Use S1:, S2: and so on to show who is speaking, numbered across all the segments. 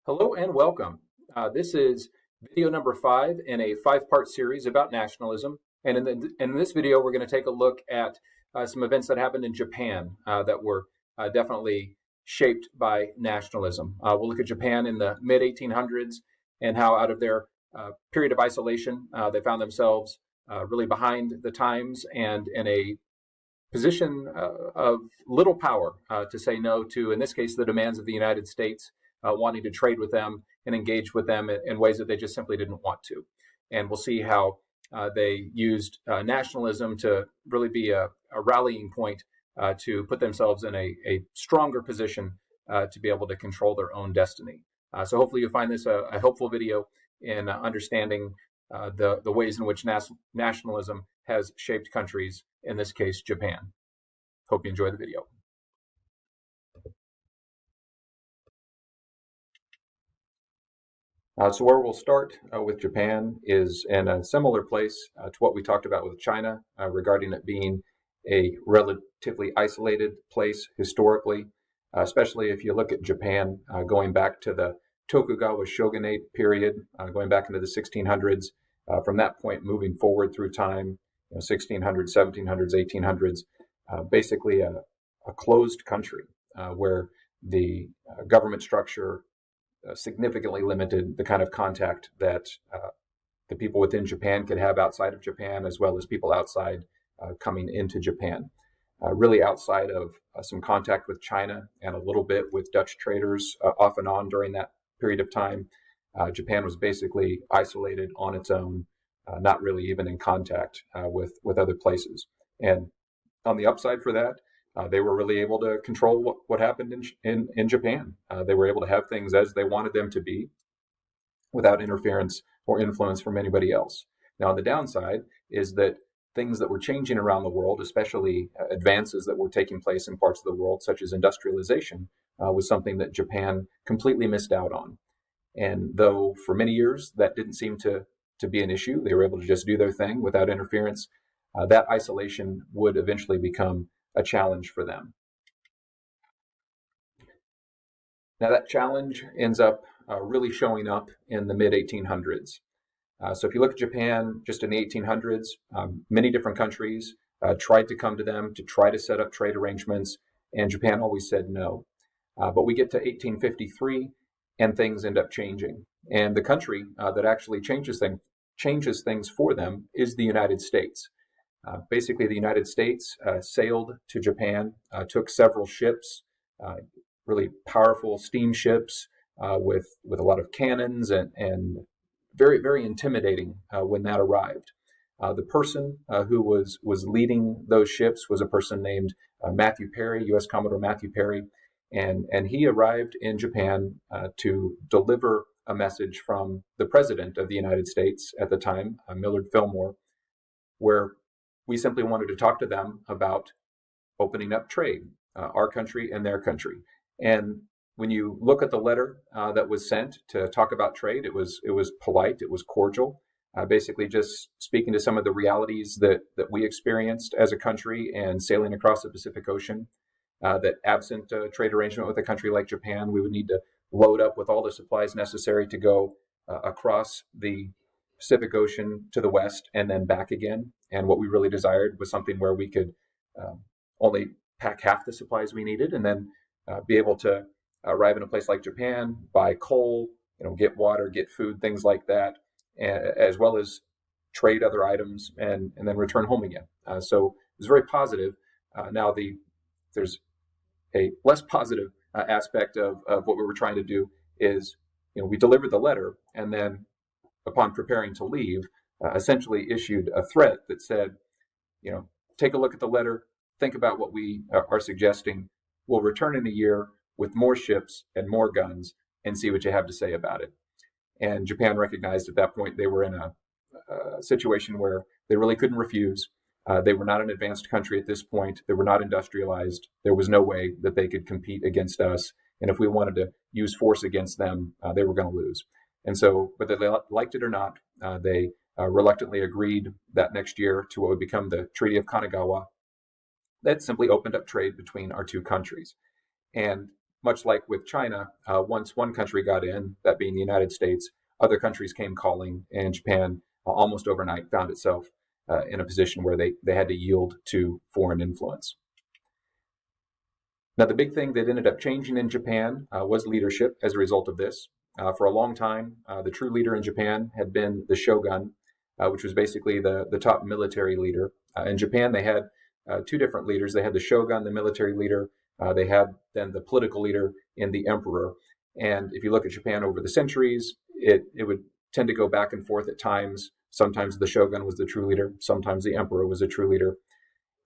S1: Hello and welcome. This is video number 5 in a 5-part series about nationalism. And in this video, we're going to take a look at some events that happened in Japan that were definitely shaped by nationalism. We'll look at Japan in the mid-1800s and how out of their period of isolation, they found themselves really behind the times and in a position of little power to say no to, in this case, the demands of the United States, wanting to trade with them and engage with them in ways that they just simply didn't want to. And we'll see how they used nationalism to really be a rallying point to put themselves in a stronger position to be able to control their own destiny. So hopefully you'll find this a helpful video in understanding the ways in which nationalism has shaped countries, in this case, Japan. Hope you enjoy the video. So where we'll start with Japan is in a similar place to what we talked about with China regarding it being a relatively isolated place historically, especially if you look at Japan going back to the Tokugawa shogunate period, going back into the 1600s. From that point moving forward through time, 1600s, 1700s, 1800s, basically a closed country where the government structure significantly limited the kind of contact that the people within Japan could have outside of Japan, as well as people outside coming into Japan. Really outside of some contact with China and a little bit with Dutch traders off and on during that period of time, Japan was basically isolated on its own, not really even in contact with other places. And on the upside for that, they were really able to control what happened in Japan. They were able to have things as they wanted them to be without interference or influence from anybody else. Now, on the downside is that things that were changing around the world, especially advances that were taking place in parts of the world, such as industrialization, was something that Japan completely missed out on. And though for many years that didn't seem to be an issue, they were able to just do their thing without interference, that isolation would eventually become a challenge for them. Now that challenge ends up really showing up in the mid-1800s. So if you look at Japan just in the 1800s, many different countries tried to come to them to try to set up trade arrangements, and Japan always said no. But we get to 1853 and things end up changing. And the country that actually changes things for them is the United States. Basically, the United States sailed to Japan, took several ships, really powerful steamships with a lot of cannons and very, very intimidating when that arrived. The person who was leading those ships was a person named Matthew Perry, U.S. Commodore Matthew Perry, and he arrived in Japan to deliver a message from the President of the United States at the time, Millard Fillmore, where we simply wanted to talk to them about opening up trade, our country and their country. And when you look at the letter that was sent to talk about trade, it was polite, it was cordial, basically just speaking to some of the realities that we experienced as a country and sailing across the Pacific Ocean, that absent a trade arrangement with a country like Japan, we would need to load up with all the supplies necessary to go across the Pacific Ocean to the west and then back again. And what we really desired was something where we could only pack half the supplies we needed and then be able to arrive in a place like Japan, buy coal, get water, get food, things like that, as well as trade other items and then return home again. So it was very positive. Now there's a less positive aspect of what we were trying to do is, we delivered the letter and then upon preparing to leave, essentially issued a threat that said, take a look at the letter, think about what we are suggesting. We'll return in a year with more ships and more guns and see what you have to say about it. And Japan recognized at that point they were in a situation where they really couldn't refuse. They were not an advanced country at this point. They were not industrialized. There was no way that they could compete against us. And if we wanted to use force against them, they were going to lose. And so, whether they liked it or not, they reluctantly agreed that next year to what would become the Treaty of Kanagawa. That simply opened up trade between our two countries. And much like with China, once one country got in, that being the United States, other countries came calling, and Japan almost overnight found itself in a position where they had to yield to foreign influence. Now, the big thing that ended up changing in Japan was leadership as a result of this. For a long time, the true leader in Japan had been the shogun, which was basically the top military leader. In Japan, they had two different leaders. They had the shogun, the military leader. They had then the political leader in the emperor. And if you look at Japan over the centuries, it would tend to go back and forth at times. Sometimes the shogun was the true leader. Sometimes the emperor was a true leader.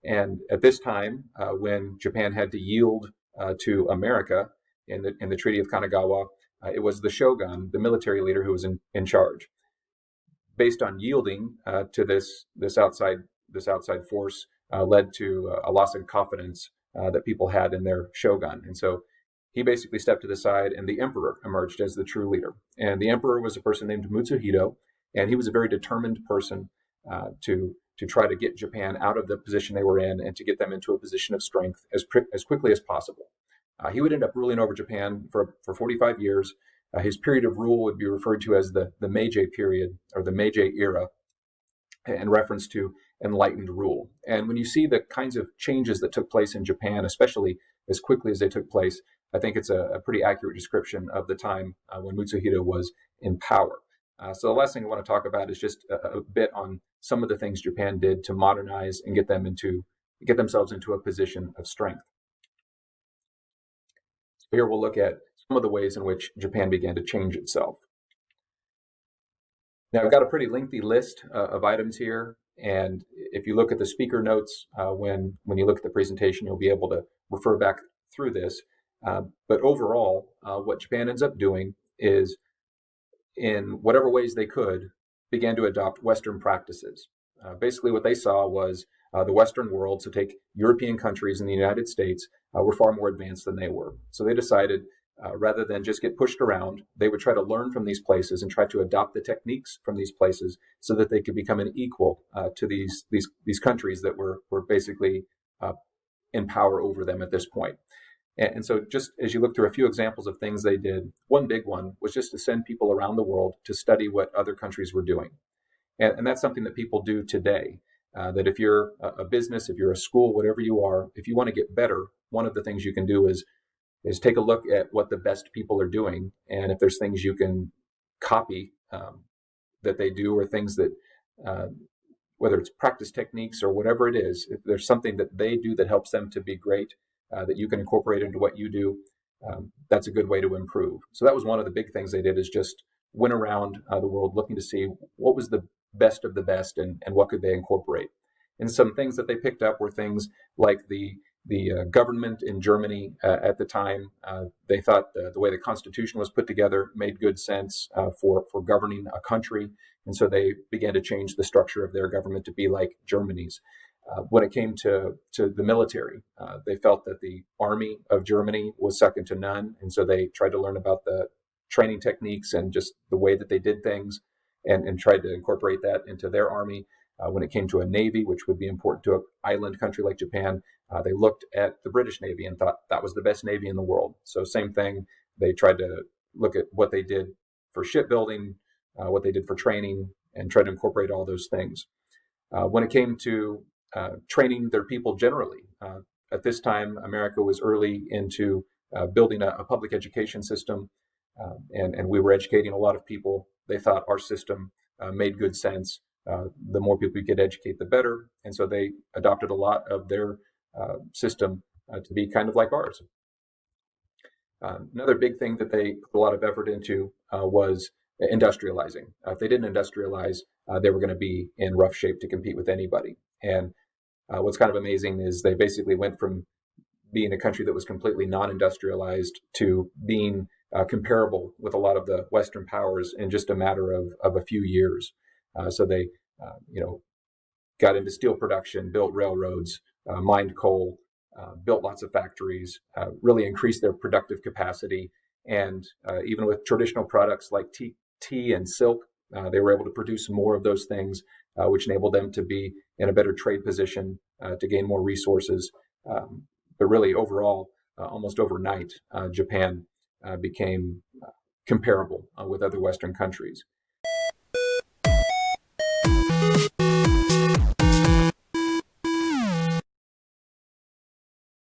S1: And at this time, when Japan had to yield to America in the Treaty of Kanagawa, it was the shogun, the military leader, who was in charge. Based on yielding to this outside force, led to a loss in confidence that people had in their shogun, and so he basically stepped to the side, and the emperor emerged as the true leader. And the emperor was a person named Mitsuhito, and he was a very determined person to try to get Japan out of the position they were in and to get them into a position of strength as quickly as possible. He would end up ruling over Japan for 45 years. His period of rule would be referred to as the Meiji period, or the Meiji era, in reference to enlightened rule. And when you see the kinds of changes that took place in Japan, especially as quickly as they took place, I think it's a pretty accurate description of the time when Mitsuhito was in power. So the last thing I want to talk about is just a bit on some of the things Japan did to modernize and get themselves into a position of strength. So here we'll look at some of the ways in which Japan began to change itself. Now, I've got a pretty lengthy list of items here, and if you look at the speaker notes when you look at the presentation, you'll be able to refer back through this. But overall, what Japan ends up doing is, in whatever ways they could, began to adopt Western practices. Basically, what they saw was the Western world, so take European countries and the United States, were far more advanced than they were. So they decided, rather than just get pushed around, they would try to learn from these places and try to adopt the techniques from these places so that they could become an equal to these countries that were basically in power over them at this point. And so just as you look through a few examples of things they did, one big one was just to send people around the world to study what other countries were doing. And that's something that people do today, that if you're a business, if you're a school, whatever you are, if you want to get better, one of the things you can do is take a look at what the best people are doing. And if there's things you can copy that they do, or things that, whether it's practice techniques or whatever it is, if there's something that they do that helps them to be great, that you can incorporate into what you do, that's a good way to improve. So that was one of the big things they did, is just went around the world looking to see what was the best of the best and what could they incorporate. And some things that they picked up were things like the government in Germany at the time. They thought the way the Constitution was put together made good sense for governing a country. And so they began to change the structure of their government to be like Germany's. When it came to the military, they felt that the army of Germany was second to none. And so they tried to learn about the training techniques and just the way that they did things, and tried to incorporate that into their army. When it came to a navy, which would be important to an island country like Japan, they looked at the British Navy and thought that was the best navy in the world. So same thing, they tried to look at what they did for shipbuilding, what they did for training, and try to incorporate all those things. When it came to training their people generally, at this time, America was early into building a public education system, and we were educating a lot of people. They thought our system made good sense. The more people you could educate, the better. And so they adopted a lot of their system to be kind of like ours. Another big thing that they put a lot of effort into was industrializing. If they didn't industrialize, they were going to be in rough shape to compete with anybody. And what's kind of amazing is they basically went from being a country that was completely non-industrialized to being comparable with a lot of the Western powers in just a matter of a few years. So they, got into steel production, built railroads, mined coal, built lots of factories, really increased their productive capacity. And even with traditional products like tea and silk, they were able to produce more of those things, which enabled them to be in a better trade position, to gain more resources. But really, overall, almost overnight, Japan became comparable with other Western countries.